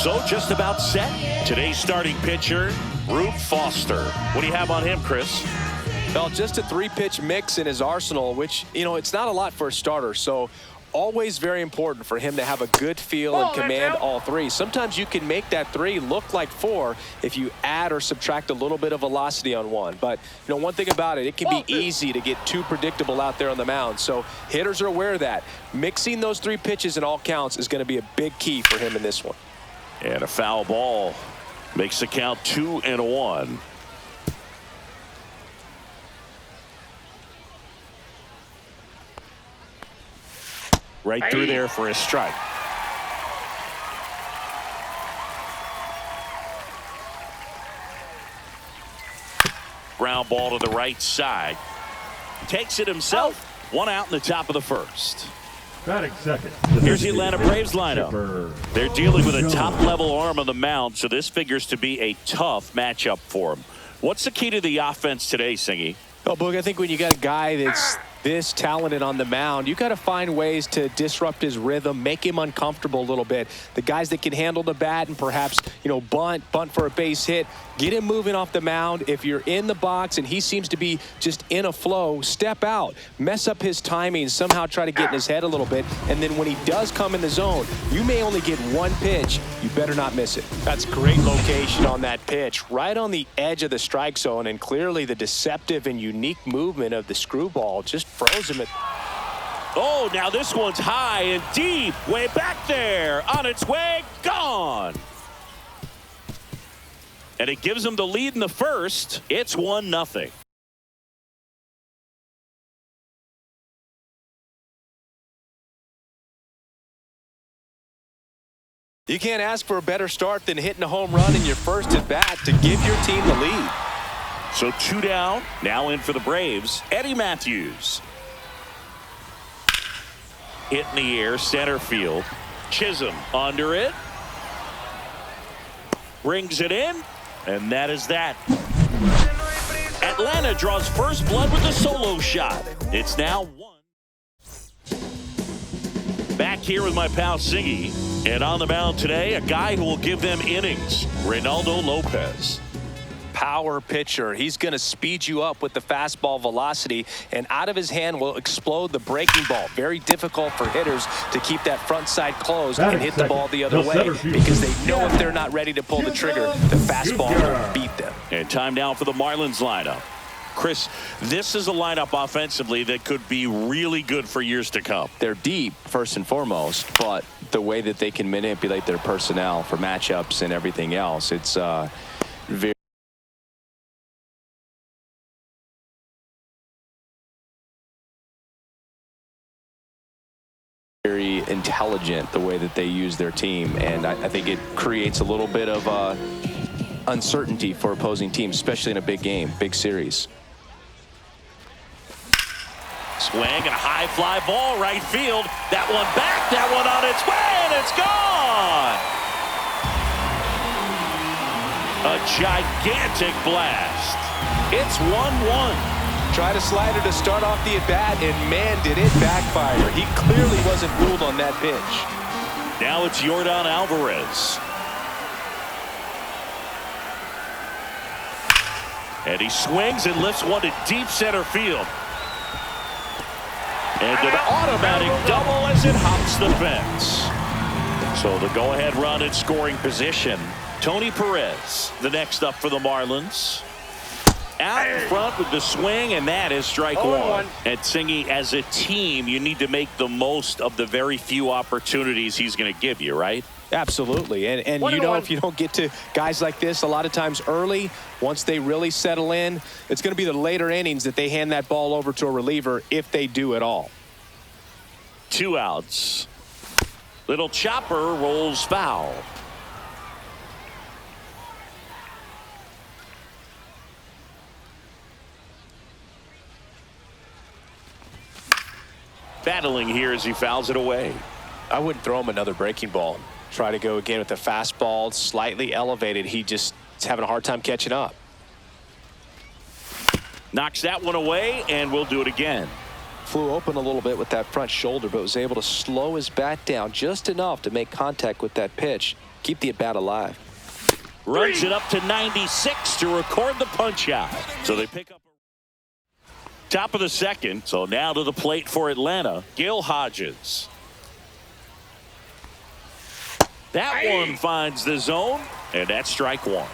So just about set. Today's starting pitcher, Rube Foster. What do you have on him, Chris? Well, just a 3-pitch mix in his arsenal, which, you know, it's not a lot for a starter. So always very important for him to have a good feel and command all 3. Sometimes you can make that 3 look like 4 if you add or subtract a little bit of velocity on one. But, you know, one thing about it, it can be easy to get too predictable out there on the mound. So hitters are aware of that. Mixing those 3 pitches in all counts is going to be a big key for him in this one. And a foul ball makes the count 2-1. Right through there for a strike. Ground ball to the right side. Takes it himself. 1 out in the top of the first. Batting second. Here's the Atlanta Braves lineup. They're dealing with a top-level arm on the mound, so this figures to be a tough matchup for them. What's the key to the offense today, Singy? Well, Boog, I think when you got a guy that's this talented on the mound, you got to find ways to disrupt his rhythm, make him uncomfortable a little bit. The guys that can handle the bat and perhaps, you know, bunt for a base hit, get him moving off the mound. If you're in the box and he seems to be just in a flow, step out, mess up his timing, somehow try to get in his head a little bit. And then when he does come in the zone, you may only get 1 pitch. You better not miss it. That's great location on that pitch, right on the edge of the strike zone, and clearly the deceptive and unique movement of the screwball just froze him. Oh, now this one's high and deep, way back there, on its way, gone. And it gives them the lead in the first. It's 1-0. You can't ask for a better start than hitting a home run in your first at bat to give your team the lead. So 2 down, now in for the Braves, Eddie Matthews. Hit in the air, center field. Chisholm under it. Brings it in, and that is that. Atlanta draws first blood with a solo shot. It's now 1. Back here with my pal Singy. And on the mound today, a guy who will give them innings, Reynaldo Lopez. Power pitcher. He's going to speed you up with the fastball velocity, and out of his hand will explode the breaking ball. Very difficult for hitters to keep that front side closed and hit the ball the other way, because they know if they're not ready to pull the trigger, the fastball will beat them. And time now for the Marlins lineup. Chris, this is a lineup offensively that could be really good for years to come. They're deep, first and foremost, but the way that they can manipulate their personnel for matchups and everything else, it's very intelligent the way that they use their team, and I think it creates a little bit of uncertainty for opposing teams, especially in a big game, big series. Swing and a high fly ball right field. That one back, that one on its way, and it's gone. A gigantic blast. It's 1-1. Try to slide it to start off the at-bat, and man, did it backfire. He clearly wasn't fooled on that pitch. Now it's Yordan Alvarez. And he swings and lifts one to deep center field. And an automatic double as it hops the fence. So the go-ahead run in scoring position. Tony Perez, the next up for the Marlins. Out in front with the swing, and that is strike 1. And Singy, as a team, you need to make the most of the very few opportunities he's going to give you, right? Absolutely. And you know, if you don't get to guys like this a lot of times early, once they really settle in, it's going to be the later innings that they hand that ball over to a reliever, if they do at all. 2 outs. Little chopper rolls foul. Battling here as he fouls it away. I wouldn't throw him another breaking ball. Try to go again with the fastball, slightly elevated. He just is having a hard time catching up. Knocks that one away, and we'll do it again. flew open a little bit with that front shoulder, but was able to slow his bat down just enough to make contact with that pitch. Keep the at-bat alive. Runs it up to 96 to record the punch out. So they pick up top of the second. So now to the plate for Atlanta, Gil Hodges. That one finds the zone, and that's strike one.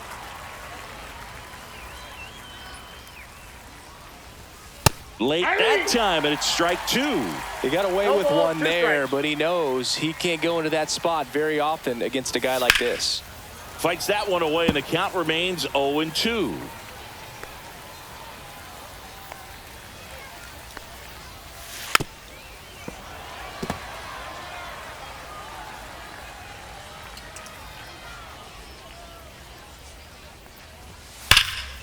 Late that time, and it's strike two. He got away with one there, but he knows he can't go into that spot very often against a guy like this. Fights that one away, and the count remains 0-2.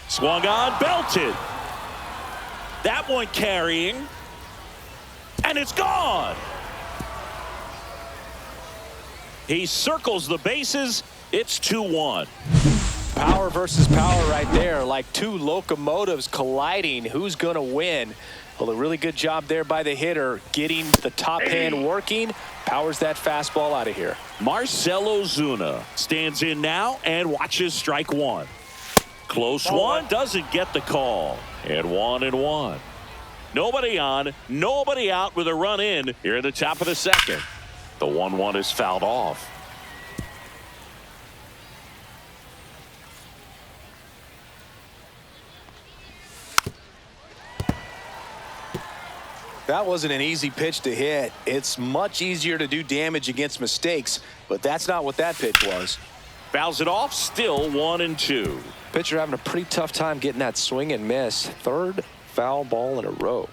Swung on, belted. That one carrying, and it's gone. He circles the bases. It's 2-1. Power versus power right there, like two locomotives colliding. Who's going to win? Well, a really good job there by the hitter, getting the top hand working. Powers that fastball out of here. Marcell Ozuna stands in now and watches strike one. Close one, doesn't get the call. And 1-1. Nobody on, nobody out with a run in here at the top of the second. The 1-1 is fouled off. That wasn't an easy pitch to hit. It's much easier to do damage against mistakes, but that's not what that pitch was. Fouls it off, still 1-2. Pitcher having a pretty tough time getting that swing and miss. Third foul ball in a row.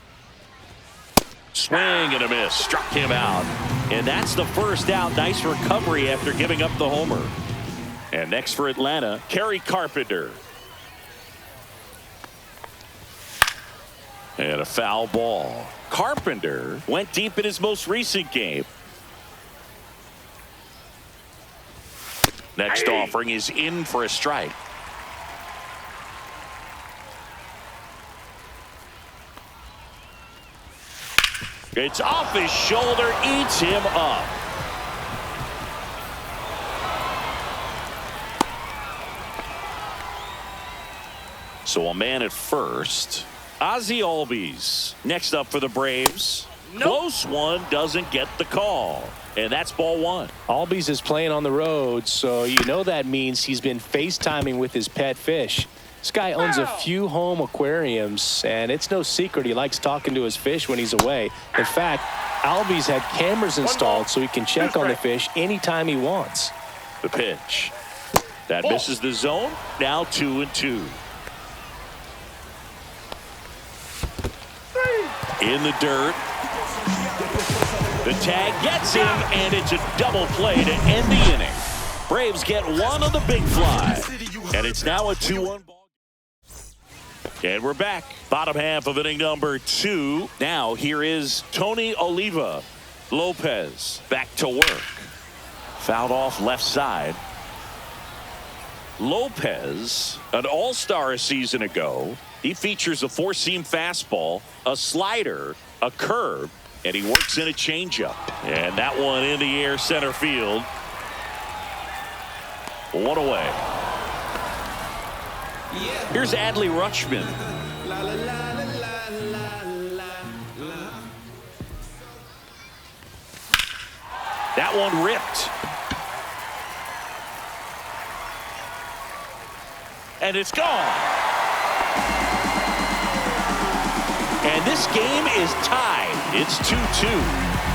Swing and a miss. Struck him out. And that's the first out. Nice recovery after giving up the homer. And next for Atlanta, Kerry Carpenter. And a foul ball. Carpenter went deep in his most recent game. Next offering is in for a strike. It's off his shoulder, eats him up. So a man at first. Ozzie Albies next up for the Braves. Close one, doesn't get the call. And that's ball one. Albies is playing on the road, so you know that means he's been FaceTiming with his pet fish. This guy owns a few home aquariums, and it's no secret he likes talking to his fish when he's away. In fact, Albies had cameras installed so he can check on the fish anytime he wants. The pitch. That misses the zone. Now 2-2. In the dirt. The tag gets him, and it's a double play to end the inning. Braves get one on the big fly, and it's now a 2-1 ball. And we're back. Bottom half of inning number 2. Now here is Tony Oliva Lopez back to work. Fouled off left side. Lopez, an all-star a season ago. He features a four-seam fastball, a slider, a curve, and he works in a changeup. And that one in the air center field. One away. Here's Adley Rutschman. That one ripped. And it's gone. And this game is tied. It's 2-2.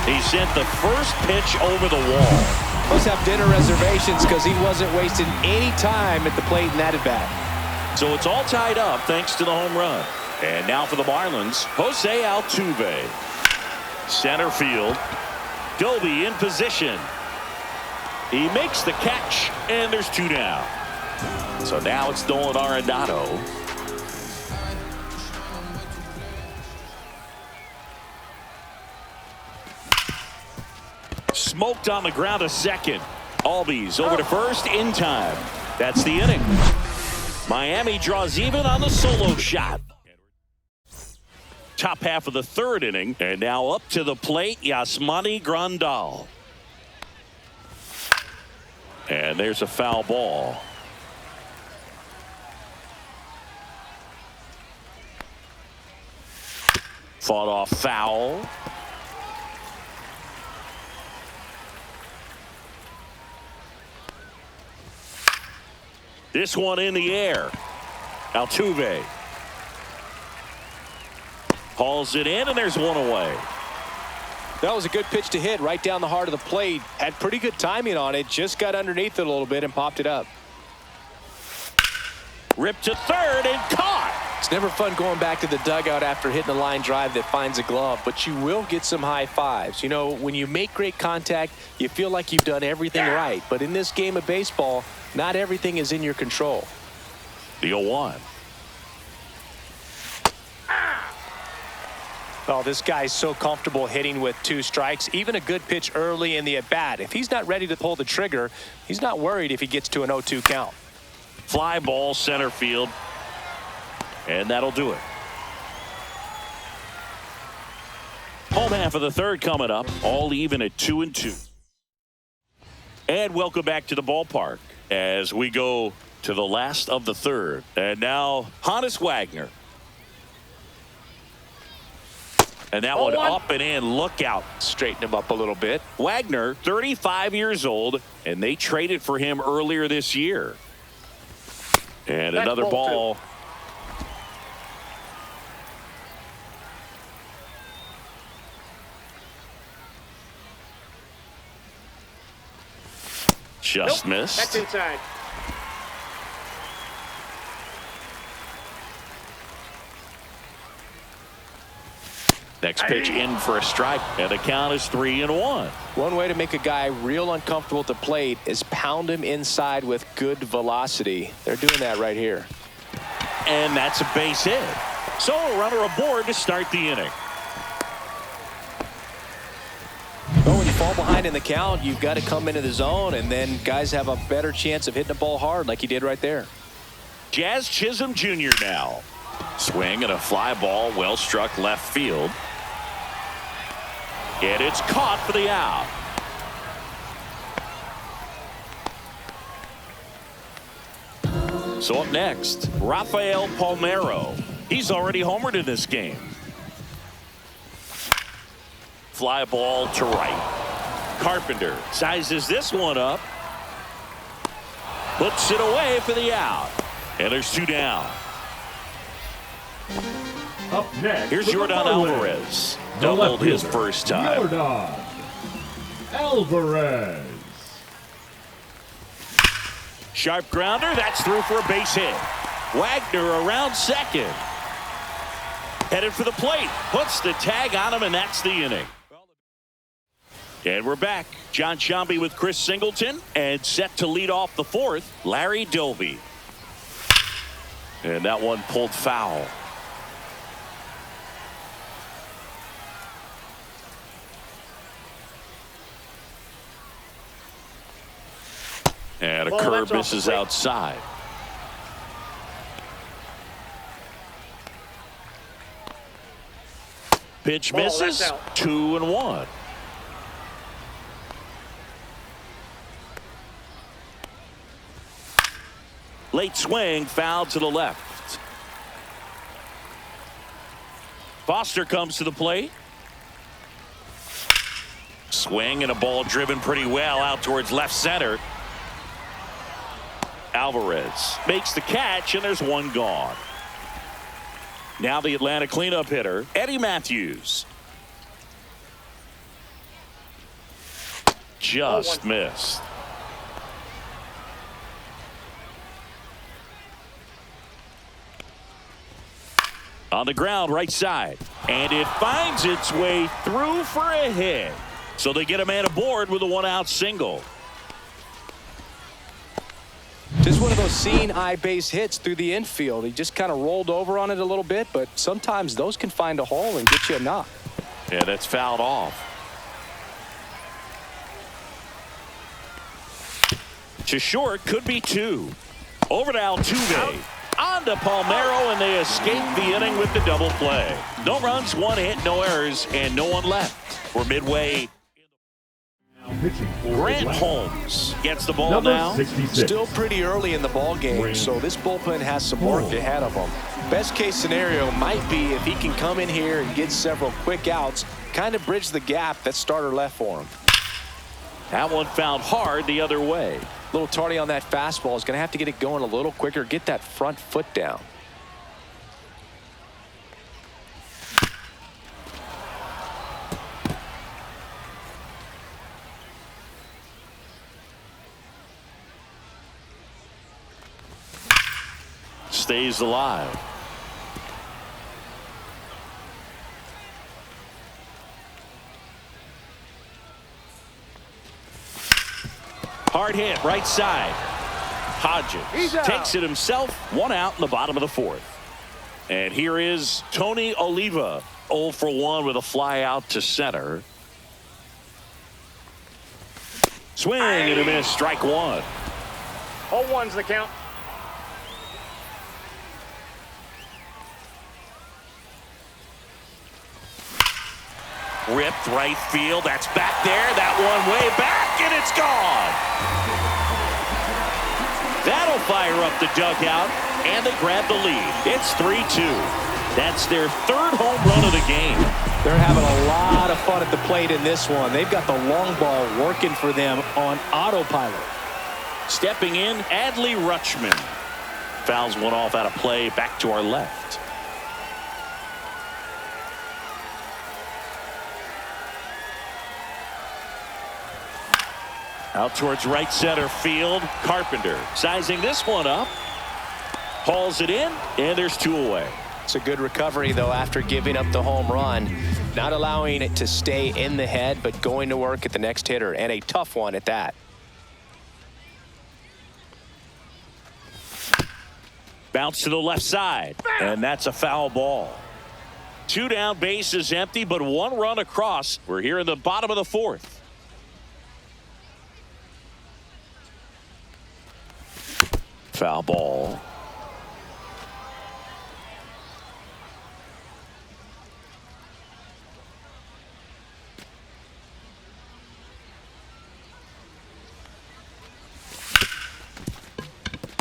He sent the first pitch over the wall. Must have dinner reservations because he wasn't wasting any time at the plate in that at-bat. So it's all tied up thanks to the home run. And now for the Marlins, Jose Altuve. Center field. Doby in position. He makes the catch, and there's 2 down. So now it's Nolan Arenado. Smoked on the ground to second. Albies over to first in time. That's the inning. Miami draws even on the solo shot. Top half of the third inning. And now up to the plate, Yasmani Grandal. And there's a foul ball. Fought off foul. This one in the air. Altuve hauls it in, and there's one away. That was a good pitch to hit right down the heart of the plate. Had pretty good timing on it. Just got underneath it a little bit and popped it up. Ripped to third and caught. It's never fun going back to the dugout after hitting a line drive that finds a glove, but you will get some high fives. You know, when you make great contact, you feel like you've done everything right. But in this game of baseball, not everything is in your control. The 0-1. Oh, this guy's so comfortable hitting with 2 strikes. Even a good pitch early in the at-bat. If he's not ready to pull the trigger, he's not worried if he gets to an 0-2 count. Fly ball center field. And that'll do it. Home half of the third coming up. All even at 2-2. And welcome back to the ballpark as we go to the last of the third. And now Honus Wagner. And that one up and in. Look out. Straighten him up a little bit. Wagner, 35 years old, and they traded for him earlier this year. And another ball. Just missed. That's inside. Next pitch in for a strike, and the count is 3-1. One way to make a guy real uncomfortable at the plate is pound him inside with good velocity. They're doing that right here. And that's a base hit. So a runner aboard to start the inning. Well, when you fall behind in the count, you've got to come into the zone, and then guys have a better chance of hitting the ball hard like he did right there. Jazz Chisholm Jr. now. Swing and a fly ball, well struck left field. And it's caught for the out. So up next, Rafael Palmeiro. He's already homered in this game. Fly ball to right. Carpenter sizes this one up. Puts it away for the out. And there's 2 down. Up next, here's Jordan Alvarez. Doubled his first time. Jordan Alvarez. Sharp grounder. That's through for a base hit. Wagner around second. Headed for the plate. Puts the tag on him, and that's the inning. And we're back. John Sciambi with Chris Singleton. And set to lead off the fourth, Larry Doby. And that one pulled foul. And a curve misses outside. Pitch misses. 2-1. Late swing, foul to the left. Foster comes to the plate. Swing and a ball driven pretty well out towards left center. Alvarez makes the catch, and there's one gone. Now the Atlanta cleanup hitter, Eddie Matthews. Just missed. On the ground, right side. And it finds its way through for a hit. So they get a man aboard with a 1-out single. Just one of those seeing eye base hits through the infield. He just kind of rolled over on it a little bit, but sometimes those can find a hole and get you a knock. Yeah, that's fouled off. To short, could be 2. Over to Altuve. On On to Palmeiro, and they escape the inning with the double play. No runs, 1 hit, no errors, and no one left. We're midway. Grant Holmes gets the ball now. 66. Still pretty early in the ball game, so this bullpen has some work ahead of them. Best case scenario might be if he can come in here and get several quick outs, kind of bridge the gap that starter left for him. That one found hard the other way. A little tardy on that fastball. Is going to have to get it going a little quicker, get that front foot down. Stays alive. Hard hit, right side. Hodges takes it himself. 1 out in the bottom of the 4th. And here is Tony Oliva, 0 for 1 with a fly out to center. Swing and a miss, strike 1. 0-1's the count. Ripped right field. That's back there. That one way back, and it's gone. That'll fire up the dugout, and they grab the lead. It's 3-2. That's their 3rd home run of the game. They're having a lot of fun at the plate in this one. They've got the long ball working for them on autopilot. Stepping in, Adley Rutschman. Fouls one off out of play, back to our left. Out towards right center field. Carpenter sizing this one up. Hauls it in, and there's 2 away. It's a good recovery, though, after giving up the home run. Not allowing it to stay in the head, but going to work at the next hitter, and a tough one at that. Bounce to the left side, and that's a foul ball. 2 down, bases empty, but 1 run across. We're here in the bottom of the 4th. Foul ball.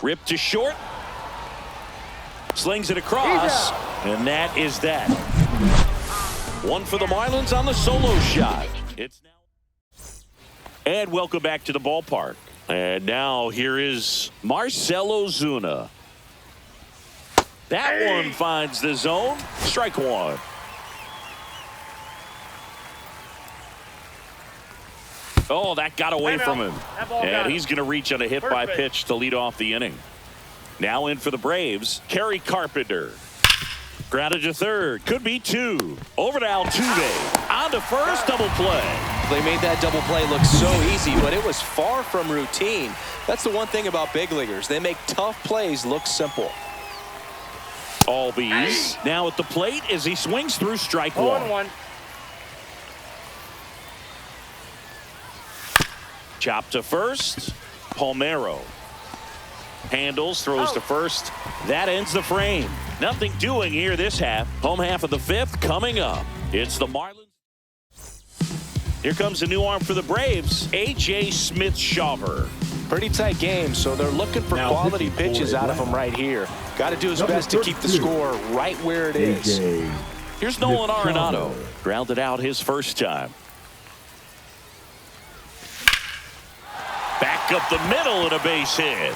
Ripped to short. Slings it across. And that is that. 1 for the Marlins on the solo shot. It's now. And welcome back to the ballpark. And now here is Marcell Ozuna. That one finds the zone. Strike 1. Oh, that got away from him. And he's going to reach on a hit by pitch to lead off the inning. Now in for the Braves, Kerry Carpenter. Grounded to third. Could be 2. Over to Altuve. On to first, double play. They made that double play look so easy, but it was far from routine. That's the one thing about big leaguers. They make tough plays look simple. Albies now at the plate as he swings through strike 1. 0-1. Chop to first. Palmeiro handles, throws to first. That ends the frame. Nothing doing here this half. Home half of the 5th coming up. It's the Marlins. Here comes a new arm for the Braves, A.J. Smith-Shawver. Pretty tight game, so they're looking for quality pitches out of him right here. Got to do his best to keep the score right where it is. Here's Nolan Arenado. Grounded out his first time. Back up the middle and a base hit.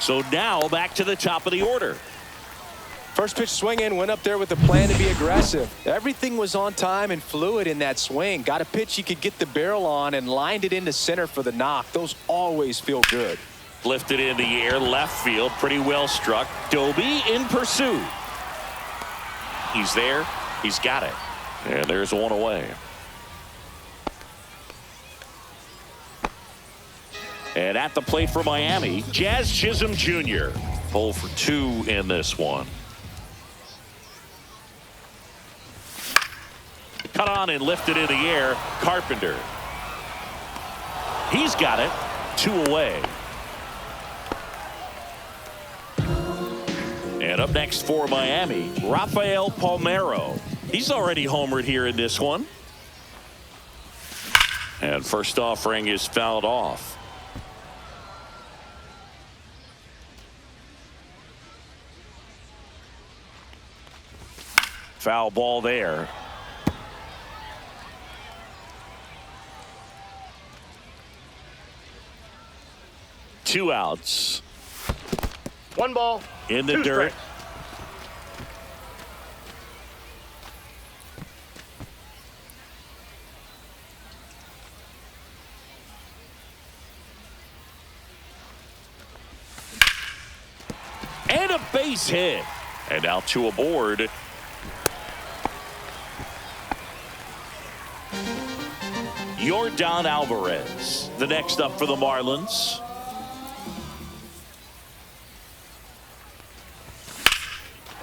So now back to the top of the order. First pitch swinging, went up there with a plan to be aggressive. Everything was on time and fluid in that swing. Got a pitch he could get the barrel on and lined it into center for the knock. Those always feel good. Lifted in the air, left field, pretty well struck. Doby in pursuit. He's there. He's got it. And there's 1 away. And at the plate for Miami, Jazz Chisholm Jr. 0 for 2 in this one. Cut on and lifted in the air. Carpenter. He's got it. 2 away. And up next for Miami, Rafael Palmeiro. He's already homered here in this one. And first offering is fouled off. Foul ball there. Two outs. One ball. In the dirt. Strikes. And a base hit. And now two aboard. Yordan Alvarez, the next up for the Marlins.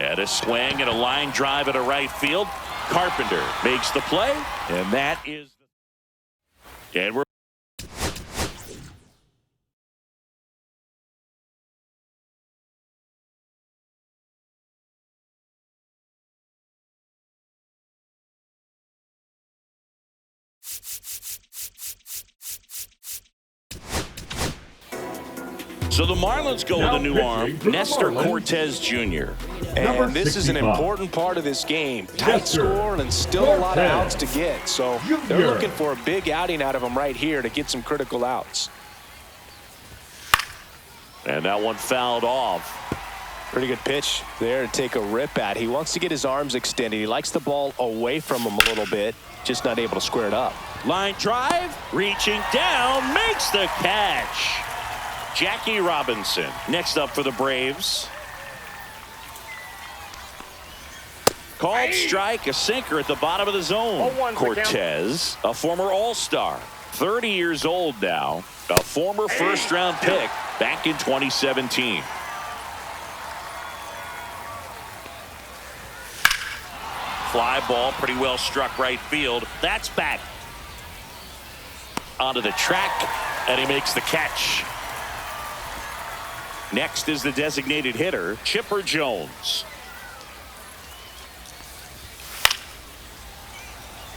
And a swing and a line drive at a right field. Carpenter makes the play, and that is. And we're. So the Marlins go with a new arm, Nestor Cortez Jr. And this is an important part of this game. Tight score and still a lot of outs to get. So they're looking for a big outing out of him right here to get some critical outs. And that one fouled off. Pretty good pitch there to take a rip at. He wants to get his arms extended. He likes the ball away from him a little bit, just not able to square it up. Line drive, reaching down, makes the catch. Jackie Robinson next up for the Braves. Called strike, a sinker at the bottom of the zone. Cortez, a former All-Star, 30 years old now, a former first-round pick back in 2017. Fly ball, pretty well struck right field. That's back onto the track, and he makes the catch. Next is the designated hitter, Chipper Jones.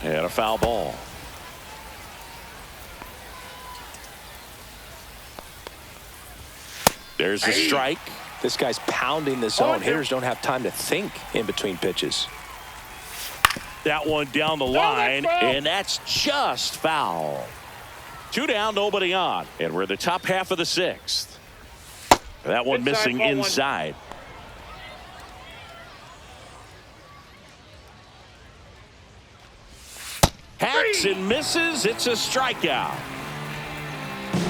And a foul ball. There's a strike. This guy's pounding the zone. Hitters don't have time to think in between pitches. That one down the line, and that's just foul. Two down, nobody on. And we're in the top half of the sixth. That one missing inside. Hacks and misses. It's a strikeout.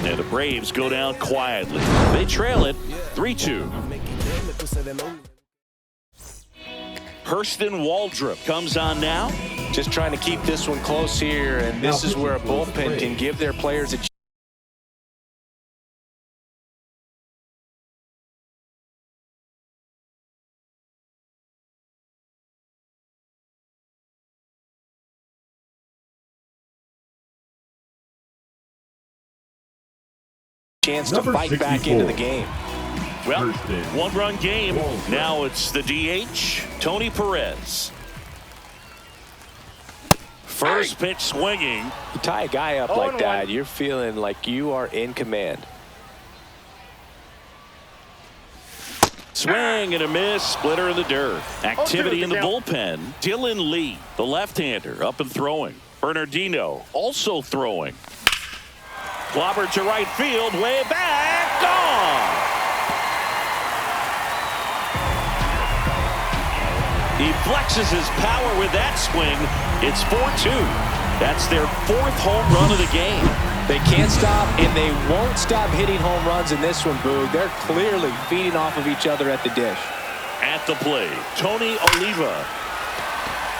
And the Braves go down quietly. They trail it 3-2. Hurston Waldrop comes on now. Just trying to keep this one close here, and this is where a bullpen can give their players a chance to fight back into the game. Well, one-run game. Now it's the DH, Tony Perez. First pitch swinging. You tie a guy up like that, you're feeling like you are in command. Swing and a miss, splitter in the dirt. Activity in the bullpen. Dylan Lee, the left-hander, up and throwing. Bernardino also throwing. Clobber to right field, way back, gone. He flexes his power with that swing. It's 4-2. That's their fourth home run of the game. They can't stop, and they won't stop hitting home runs in this one, Boog. They're clearly feeding off of each other at the dish. At the plate, Tony Oliva.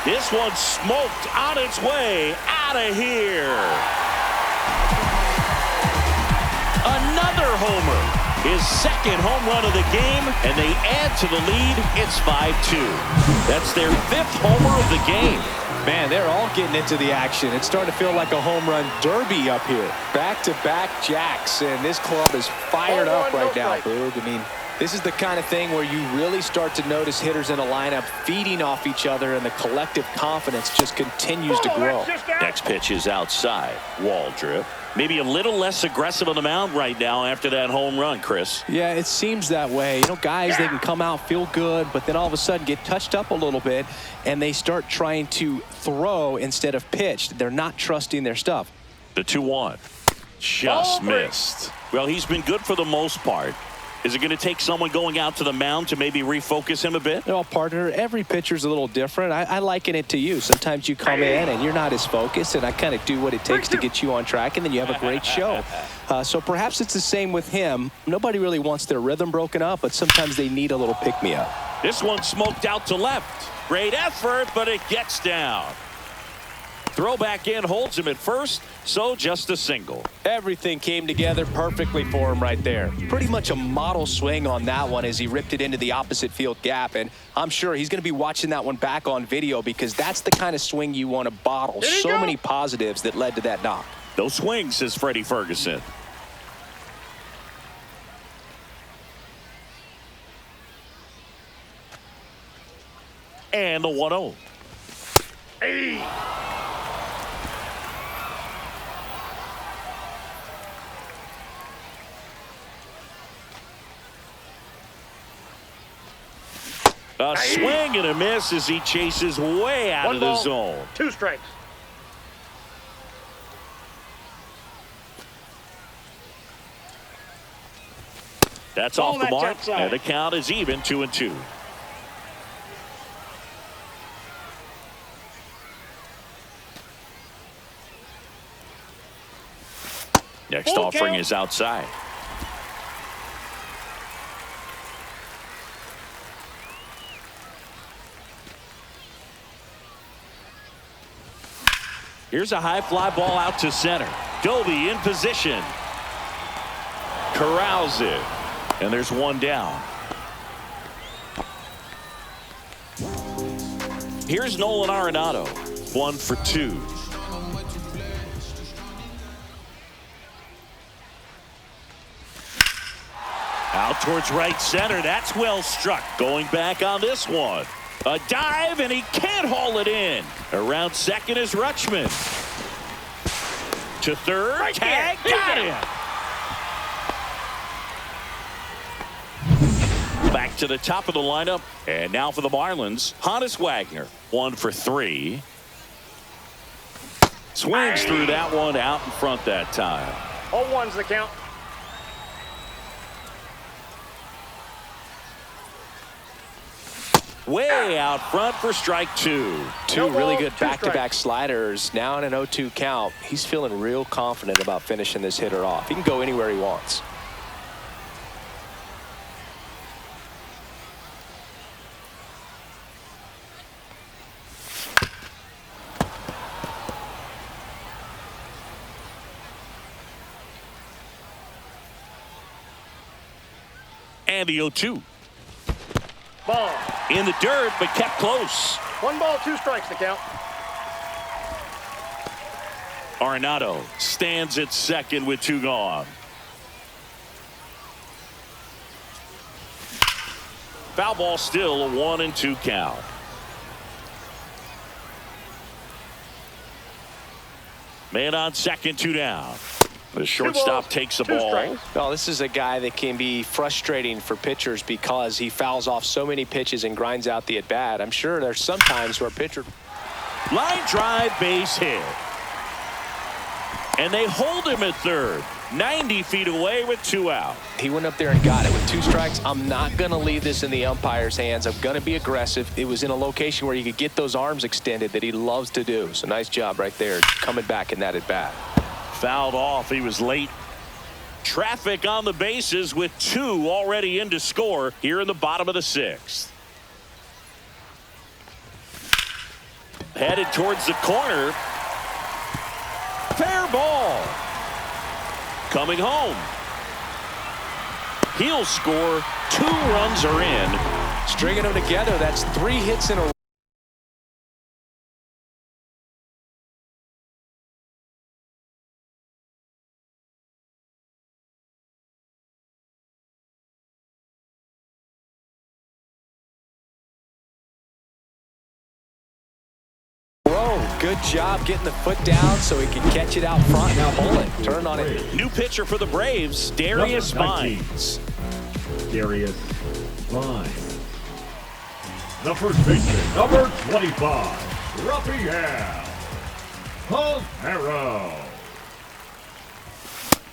This one smoked on its way out of here. Another homer. His second home run of the game, and they add to the lead. It's 5-2. That's their fifth homer of the game. Man, they're all getting into the action. It's starting to feel like a home run derby up here. Back-to-back jacks, and this club is fired up right now, Boog. I mean, This is the kind of thing where you really start to notice hitters in a lineup feeding off each other, and the collective confidence just continues to grow. Next pitch is outside. Waldrop. Maybe a little less aggressive on the mound right now after that home run, Chris. Yeah, it seems that way. You know, guys, they can come out, feel good, but then all of a sudden get touched up a little bit, and they start trying to throw instead of pitch. They're not trusting their stuff. The 2-1. Just missed. Well, he's been good for the most part. Is it going to take someone going out to the mound to maybe refocus him a bit? Well, partner, every pitcher's a little different. I liken it to you. Sometimes you come in and you're not as focused, and I kind of do what it takes to get you on track, and then you have a great show. So perhaps it's the same with him. Nobody really wants their rhythm broken up, but sometimes they need a little pick-me-up. This one smoked out to left. Great effort, but it gets down. Throw back in holds him at first, so just a single. Everything came together perfectly for him right there. Pretty much a model swing on that one as he ripped it into the opposite field gap, and I'm sure he's going to be watching that one back on video because that's the kind of swing you want to bottle. So many positives that led to that knock. No swings, says Freddie Ferguson. And the 1-0. Hey. A swing and a miss as he chases way out of the zone. 2 strikes. That's off the mark, and the count is even 2-2. Next offering is outside. Here's a high fly ball out to center. Doby in position. Corrals it. And there's one down. Here's Nolan Arenado. 1 for 2. Out towards right center. That's well struck. Going back on this one. A dive, and he can't haul it in. Around second is Rutschman. To third. Tag. Got him. Back to the top of the lineup. And now for the Marlins, Honus Wagner. 1 for 3. Swings through that one out in front that time. 0-1's the count. Way out front for strike 2. Two really good back-to-back sliders. Now in an 0-2 count. He's feeling real confident about finishing this hitter off. He can go anywhere he wants. And the 0-2. Ball. In the dirt, but kept close. 1 ball, 2 strikes the count. Arenado stands at second with 2 gone. Foul ball, still a 1-2 count. Man on second, 2 down. The shortstop takes the ball. Well, this is a guy that can be frustrating for pitchers because he fouls off so many pitches and grinds out the at-bat. I'm sure there's some times where a pitcher... Line drive, base hit. And they hold him at third. 90 feet away with 2 out. He went up there and got it with 2 strikes. I'm not going to leave this in the umpire's hands. I'm going to be aggressive. It was in a location where you could get those arms extended that he loves to do. So nice job right there coming back in that at-bat. Fouled off. He was late. Traffic on the bases with 2 already in to score here in the bottom of the 6th. Headed towards the corner. Fair ball. Coming home. He'll score. 2 runs are in. Stringing them together, that's 3 hits in a row. Good job getting the foot down so he can catch it out front and pull it. Turn on it. New pitcher for the Braves, Darius Vines. Darius Vines. The first baseman, number 25, Rafael Palmeiro.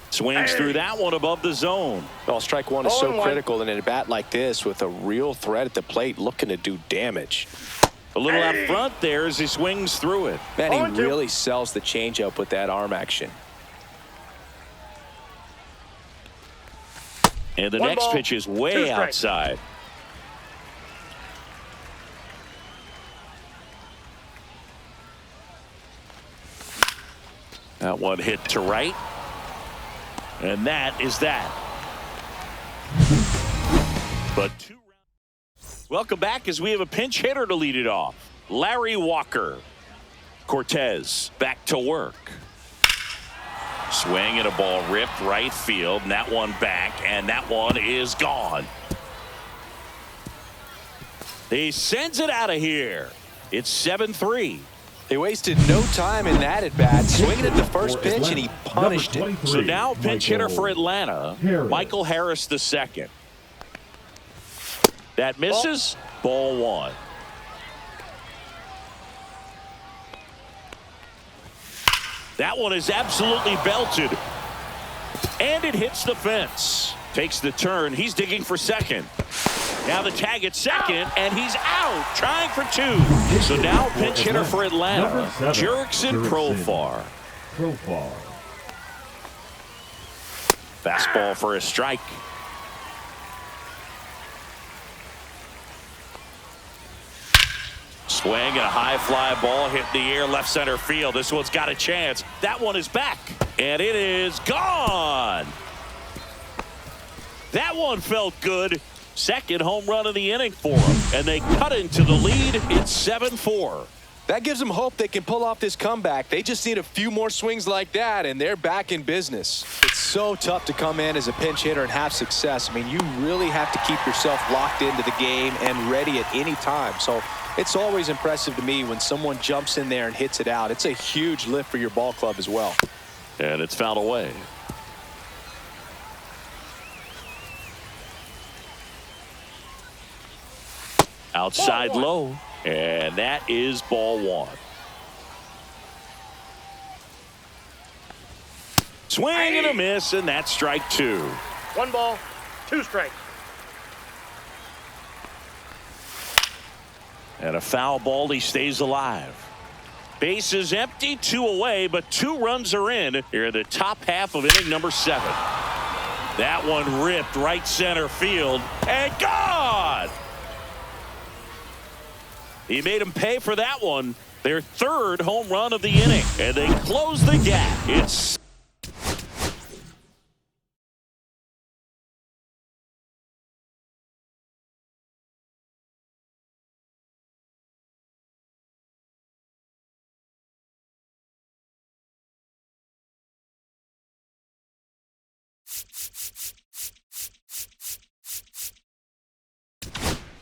Swings through that one above the zone. Well, strike one is so 0-1. critical in a bat like this with a real threat at the plate looking to do damage. A little out front there as he swings through it. Man, 0-2. he really sells the changeup with that arm action. And the One next ball, pitch is 2 way strikes. outside. That one hit to right. And that is that. But welcome back as we have a pinch hitter to lead it off. Larry Walker. Cortez back to work. Swing and a ball ripped right field, and that one back, and that one is gone. He sends it out of here. It's 7-3. They wasted no time in that at bat, swinging at the first pitch, and he punished it. So now pinch hitter for Atlanta, Michael Harris II. That misses. Ball one. That one is absolutely belted. And it hits the fence. Takes the turn. He's digging for second. Now the tag at second, and he's out, trying for 2. So now pinch hitter for Atlanta, Jurickson Profar. Fastball for a strike. Swing and a high fly ball hit in the air left center field. This one's got a chance. That one is back, and it is gone. That one felt good. Second home run of the inning for them, and they cut into the lead. It's 7-4. That gives them hope they can pull off this comeback. They just need a few more swings like that, and they're back in business. It's so tough to come in as a pinch hitter and have success. I mean, you really have to keep yourself locked into the game and ready at any time. So it's always impressive to me when someone jumps in there and hits it out. It's a huge lift for your ball club as well. And it's fouled away. Outside low, and that is ball one. Swing and a miss, and that's strike 2. 1 ball, 2 strikes. And a foul ball, he stays alive. Base is empty, 2 away, but 2 runs are in here in the top half of inning number 7. That one ripped right center field, and gone! He made him pay for that one. Their 3rd home run of the inning, and they close the gap. It's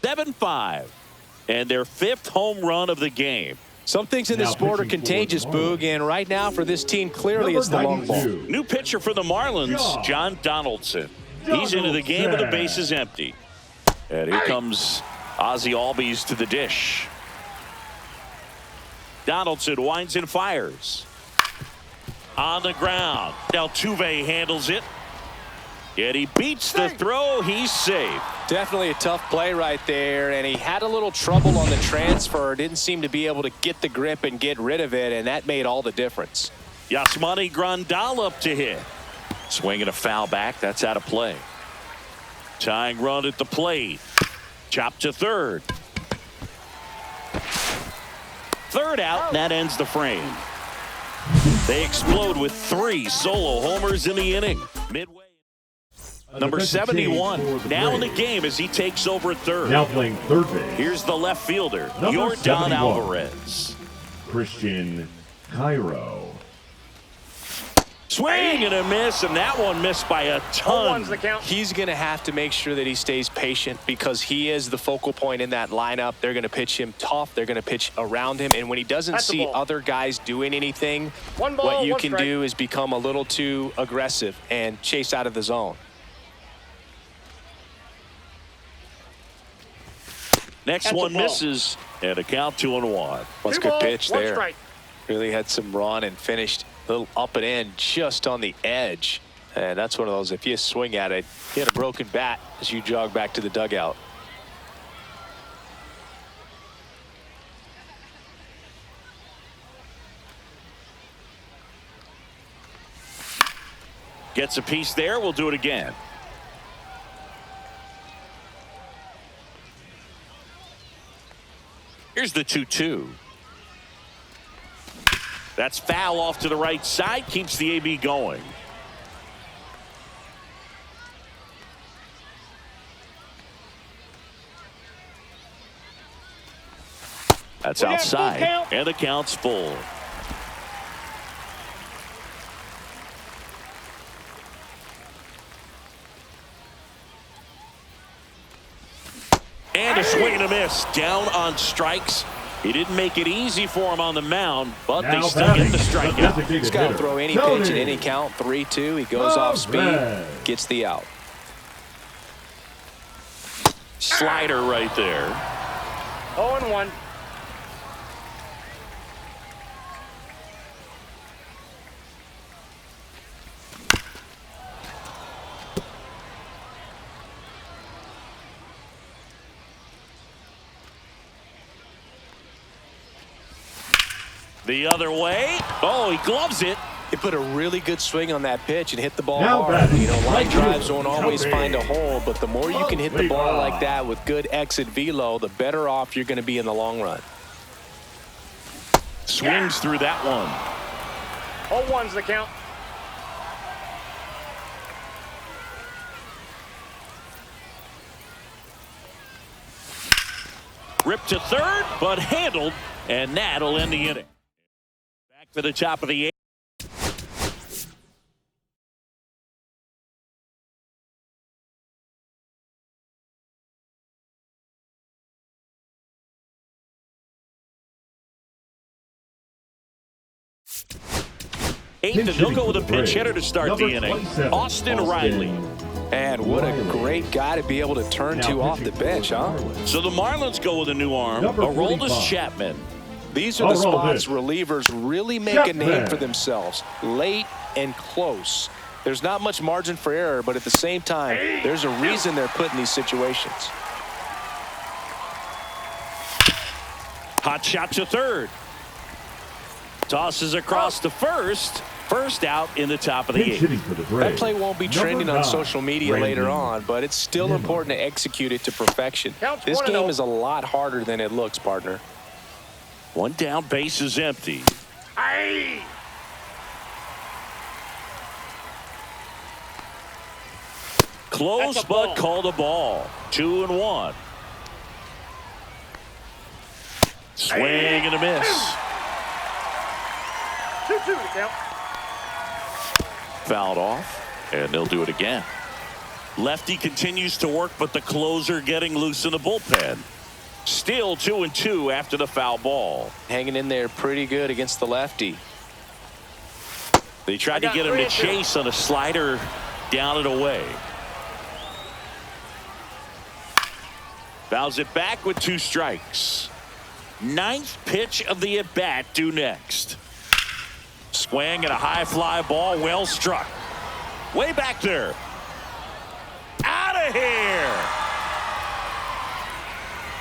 (7-5). And their 5th home run of the game. Some things in this sport are contagious, Boog, and right now for this team, clearly it's the long ball. New pitcher for the Marlins, John Donaldson. He's into the game with the bases empty. And here comes Ozzie Albies to the dish. Donaldson winds and fires. On the ground. Altuve handles it. Yet he beats the throw. He's safe. Definitely a tough play right there, and he had a little trouble on the transfer. Didn't seem to be able to get the grip and get rid of it, and that made all the difference. Yasmani Grandal up to hit. Swinging a foul back. That's out of play. Tying run at the plate. Chop to third. Third out, and that ends the frame. They explode with 3 solo homers in the inning. Midway. Number 71 now in the game as he takes over at third. Now playing third base. Here's the left fielder, Number Yordan 71. Alvarez. Christian Cairo. Swing and a miss, and that one missed by a ton. 0-1's the count. He's going to have to make sure that he stays patient because he is the focal point in that lineup. They're going to pitch him tough. They're going to pitch around him. And when he doesn't That's the see ball. other guys doing anything, 1 ball, what you 1 can strike. do is become a little too aggressive and chase out of the zone. Next That's one a ball. misses, and a count 2-1. What's 2 good balls, pitch 1 there. strike. Really had some run and finished a little up and in just on the edge. And that's one of those, if you swing at it, you hit a broken bat as you jog back to the dugout. Gets a piece there. We'll do it again. Here's the 2-2. That's foul off to the right side. Keeps the AB going. That's We got outside. full count. And the count's full. And a swing and a miss. Down on strikes. He didn't make it easy for him on the mound, but they Now still batting, get the the strikeout. designated He's got to hitter, throw any Tony. pitch at any count. 3-2. He goes off speed, Perez. gets the out. Slider right there. 0-1. The other way. Oh, he gloves it. He put a really good swing on that pitch and hit the ball Now hard. batting, You know, line right drives field, don't always Tony. find a hole, but the more you can hit the ball Levi. like that with good exit velo, the better off you're going to be in the long run. Swings through that one. 0-1's the count. Ripped to third, but handled, and that'll end the inning. Back to the top of the eighth. Eighth, and he'll go with a pinch hitter to start the inning. Austin Riley. And what a great guy to be able to turn to off the bench, huh? So the Marlins go with a new arm, Number Aroldis 45. Chapman. These are the Aroldis. spots relievers really make a name Chapman. for themselves. Late and close. There's not much margin for error, but at the same time, there's a reason they're put in these situations. Hot shot to third. Tosses across to first. First out in the top of the Pinch eighth. hitting for the That Braves. play won't be Number trending on 9, social media later Brandon on, but it's still Nimmo. important to execute it to perfection. Counts This 1-0. game is a lot harder than it looks, partner. One down, base is empty. Aye. Close, That's a but ball. called a ball. 2-1. Swing and a miss. 2-2 the count. Fouled off, and they'll do it again. Lefty continues to work, but the closer getting loose in the bullpen. Still 2-2 after the foul ball. Hanging in there pretty good against the lefty. They tried to got get him to 3-2. chase on a slider down and away. Fouls it back with 2 strikes. 9th pitch of the at-bat due next. Swing and a high fly ball, well struck. Way back there. Out of here.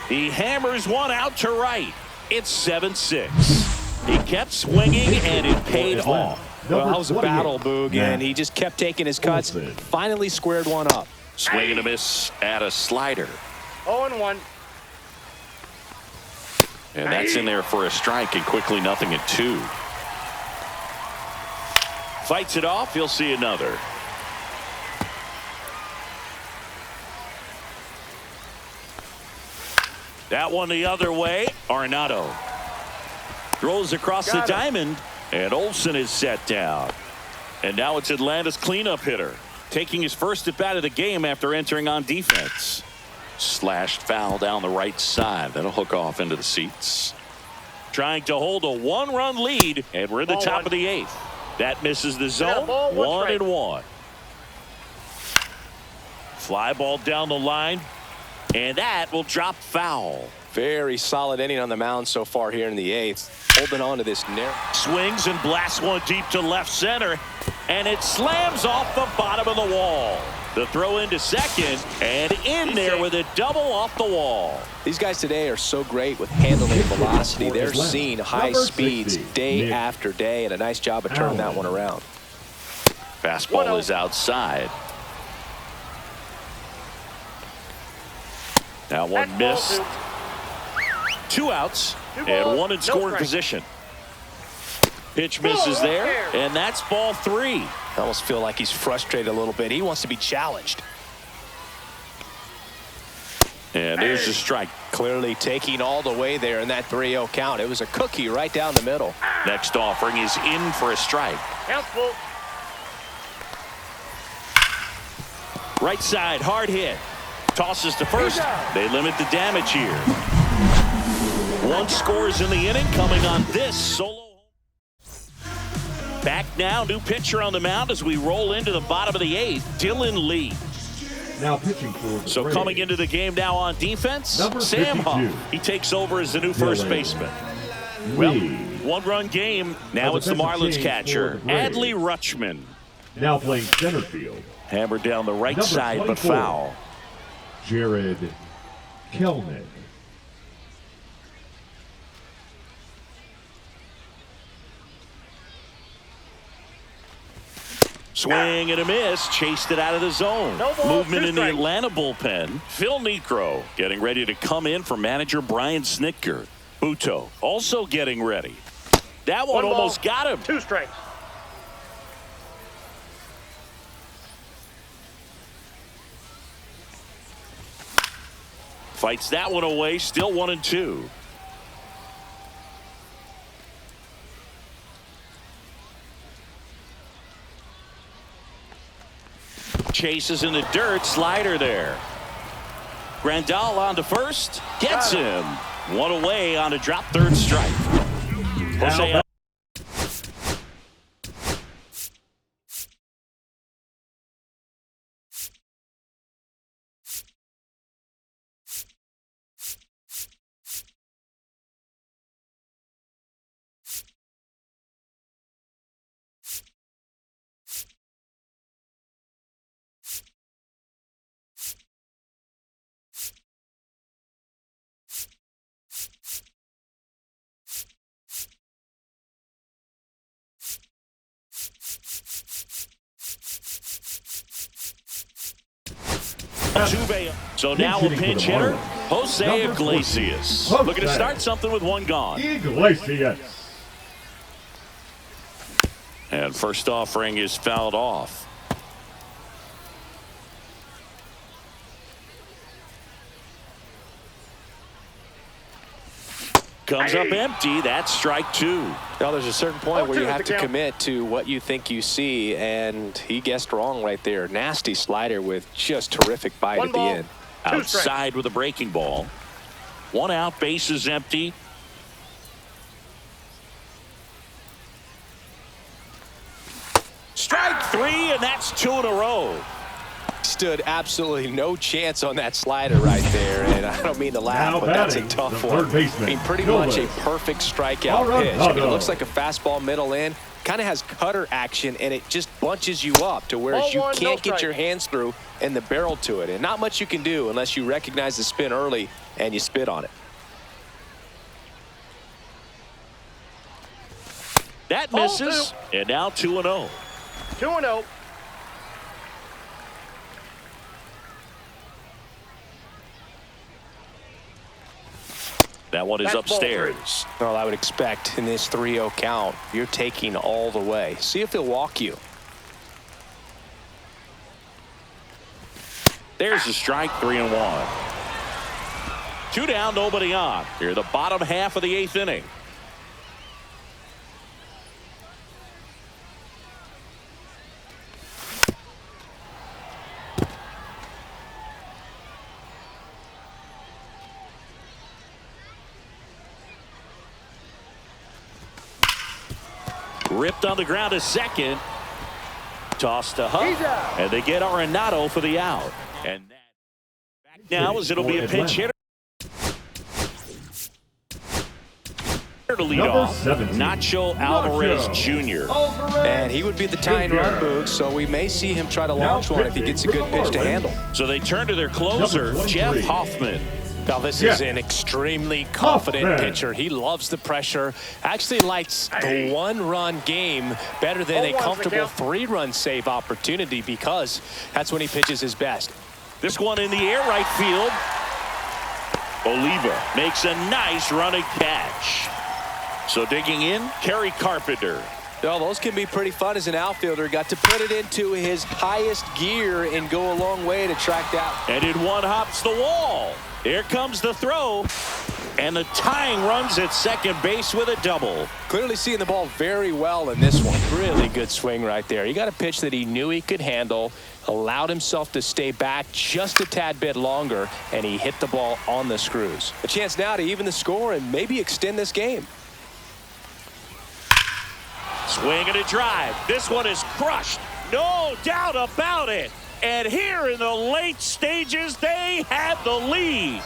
He hammers one out to right. It's 7-6. He kept swinging and it paid off. Well, that was a 28, battle, Boog, Matt and he just kept taking his cuts. Olson. Finally squared one up. Swing and a miss at a slider. 0-1. And that's in there for a strike, and quickly 0-2. Fights it off. He'll see another. That one the other way. Arenado throws across the Got it. diamond, and Olson is set down. And now it's Atlanta's cleanup hitter, taking his first at bat of the game after entering on defense. Slashed foul down the right side. That'll hook off into the seats. Trying to hold a one-run lead, and we're at the top of the 8th. That misses the zone. 1-1. Fly ball down the line, and that will drop foul. Very solid inning on the mound so far here in the 8th. Holding on to this narrow. Swings and blasts one deep to left center, and it slams off the bottom of the wall. The throw into second, and in there with a double off the wall. These guys today are so great with handling velocity. They're seeing high speeds day after day, and a nice job of turning that one around. Fastball is outside. That one missed. 2 outs and 1 in scoring position. Pitch misses there, and that's ball 3. I almost feel like he's frustrated a little bit. He wants to be challenged. And there's a strike. Clearly taking all the way there in that 3-0 count. It was a cookie right down the middle. Next offering is in for a strike. Right side, hard hit. Tosses to first. They limit the damage here. 1 scores in the inning, coming on this solo. Back now, new pitcher on the mound as we roll into the bottom of the 8th, Dylan Lee. Now pitching for the So Braves. coming into the game now on defense, Number Sam 52. Huff. He takes over as the new first baseman. Well, 1-run game. Now it's the Marlins catcher, Adley Rutschman. Now playing center field, Hammered down the right Number side, but 24. foul. Jared Kelnick. Swing and a miss, chased it out of the zone. No ball, Movement 2 in the strikes. Atlanta bullpen. Phil Niekro getting ready to come in for manager Brian Snitker. Buto also getting ready. That one One ball, almost got him. 2 strikes. Fights that one away, still 1-2. Chases in the dirt, slider there. Grandal on to first, gets him. 1 away on a drop, 3rd strike. Jose Altuve. So now a pinch hitter, Jose Iglesias. Looking to start something with 1 gone. Iglesias. And first offering is fouled off. Comes up empty. That's strike 2. Now there's a certain point where you 0-2 have is the to count. commit to what you think you see, and he guessed wrong right there. Nasty slider with just terrific bite 1 at the ball, end. 2 strikes. Outside with a breaking ball. 1 out, base is empty. Strike 3, and that's 2 in a row. Stood absolutely no chance on that slider right there, and I don't mean to laugh, Now but that's a batting, tough the one. third baseman, I mean, pretty Gilbert. much a perfect strikeout pitch. I mean, it looks like a fastball middle in, kind of has cutter action, and it just bunches you up to whereas you 0-1, no can't get strike. your hands through and the barrel to it, and not much you can do unless you recognize the spin early and you spit on it. That misses, and now 2-0. 2-0. That one is That's ball upstairs. Well, I would expect in this 3-0 count, you're taking all the way. See if he'll walk you. There's a strike, 3-1. 2 down, nobody on. Here, the bottom half of the 8th inning. Ripped on the ground to second. Toss to He's out. Huff. And they get Arenado for the out. And back now as it'll be a pinch hitter. To lead off, Nacho Alvarez Jr. And he would be the tying run, Boog, so we may see him try to launch one if he gets a good pitch to handle. So they turn to their closer, Jeff Hoffman. Now, this is an extremely confident pitcher. He loves the pressure. Actually likes the one-run game better than a comfortable three-run save opportunity because that's when he pitches his best. This one in the air, right field. Oliva makes a nice running catch. So digging in, Kerry Carpenter. Well, those can be pretty fun as an outfielder. Got to put it into his highest gear and go a long way to track down. And in one hops the wall. Here comes the throw. And the tying runs at second base with a double. Clearly seeing the ball very well in this one. Really good swing right there. He got a pitch that he knew he could handle, allowed himself to stay back just a tad bit longer, and he hit the ball on the screws. A chance now to even the score and maybe extend this game. Swing and a drive. This one is crushed. No doubt about it. And here in the late stages, they had the lead.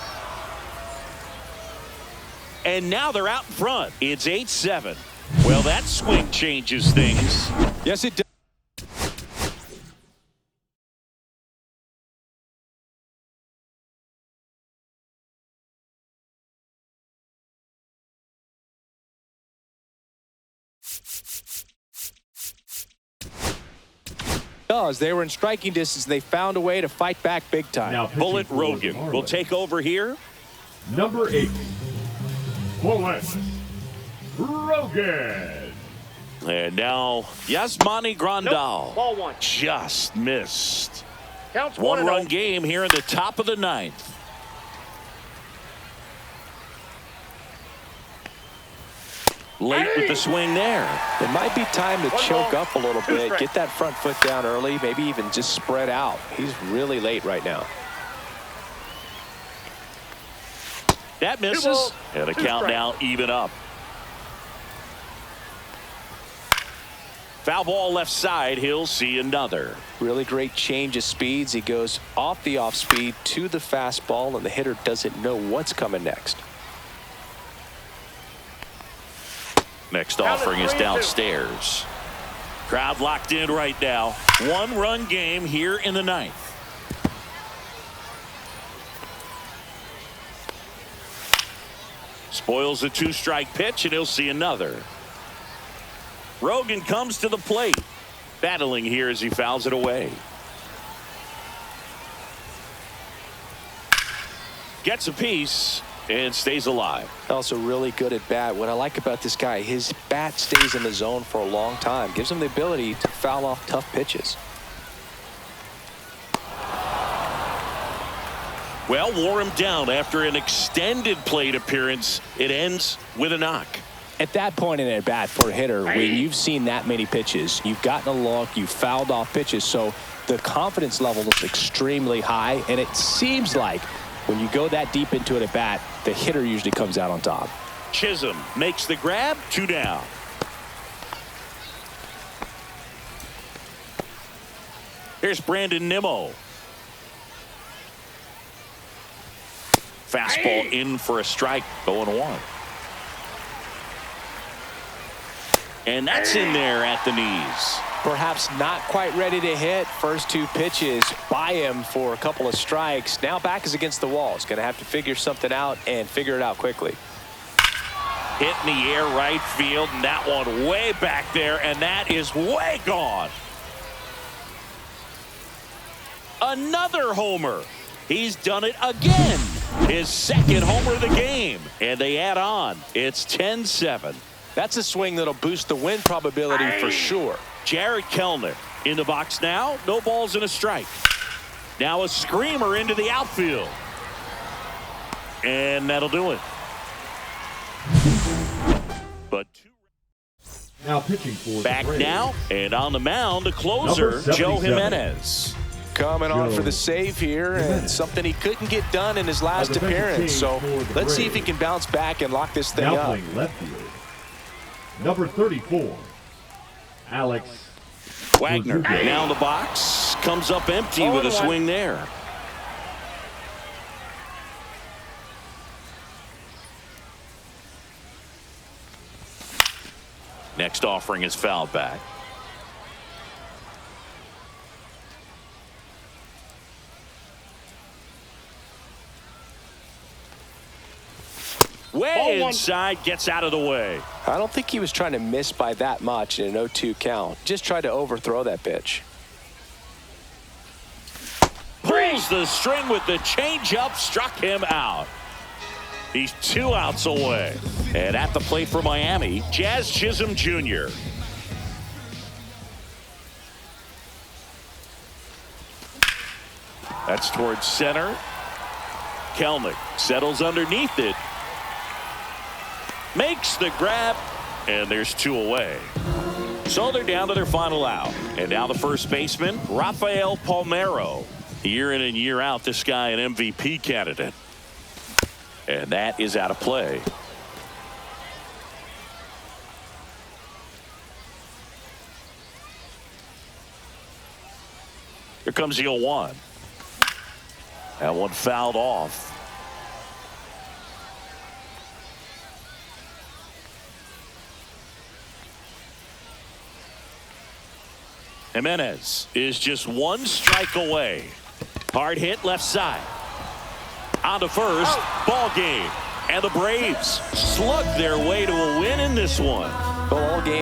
And now they're out in front. It's 8-7. Well, that swing changes things. Yes, it does. They were in striking distance. They found a way to fight back big time. Now Bullet Rogan will take over here. Number 8, Bullet Rogan. And now Yasmani Grandal. Nope. Ball one. Just missed. Counts One-run game here in the top of the ninth. Late with the swing there. It might be time to choke up a little bit, get that front foot down early, maybe even just spread out. He's really late right now. That misses. And the count now even up. Foul ball left side. He'll see another. Really great change of speeds. He goes off the off speed to the fastball, and the hitter doesn't know what's coming next. Next offering is downstairs. Crowd locked in right now. One-run game here in the ninth. Spoils a two-strike pitch, and he'll see another. Rogan comes to the plate. Battling here as he fouls it away. Gets a piece. And stays alive. Also really good at bat. What I like about this guy, his bat stays in the zone for a long time. Gives him the ability to foul off tough pitches. Well, wore him down after an extended plate appearance. It ends with a knock. At that point in at bat for a hitter, when you've seen that many pitches, you've gotten a look, you've fouled off pitches, so the confidence level is extremely high, and it seems like when you go that deep into it at bat, the hitter usually comes out on top. Chisholm makes the grab, 2 down. Here's Brandon Nimmo. Fastball in for a strike, 0-1. And that's in there at the knees. Perhaps not quite ready to hit. First 2 pitches by him for a couple of strikes. Now back is against the wall. He's going to have to figure something out and figure it out quickly. Hit in the air right field, and that one way back there, and that is way gone. Another homer. He's done it again. His second homer of the game. And they add on. It's 10-7. That's a swing that'll boost the win probability for sure. Jared Kellner in the box now. No balls and a strike. Now a screamer into the outfield. And that'll do it. But now pitching for back the Braves. now and on the mound, the closer, Joe Jimenez. Coming on for the save here, and something he couldn't get done in his last appearance. So let's see if he can bounce back and lock this thing now up. playing left field. Number 34, Alex. Wagner now in the box. Comes up empty with a swing there. Next offering is fouled back. Way inside, gets out of the way. I don't think he was trying to miss by that much in an 0-2 count. Just tried to overthrow that pitch. Pulls the string with the changeup, struck him out. He's 2 outs away. And at the plate for Miami, Jazz Chisholm Jr. That's towards center. Kelnick settles underneath it. Makes the grab, and there's 2 away. So they're down to their final out. And now the first baseman, Rafael Palmeiro. Year in and year out, this guy an MVP candidate. And that is out of play. Here comes the 0-1. That one fouled off. Jimenez is just 1 strike away. Hard hit left side. On to first. Ball game. And the Braves slug their way to a win in this one. Ball game.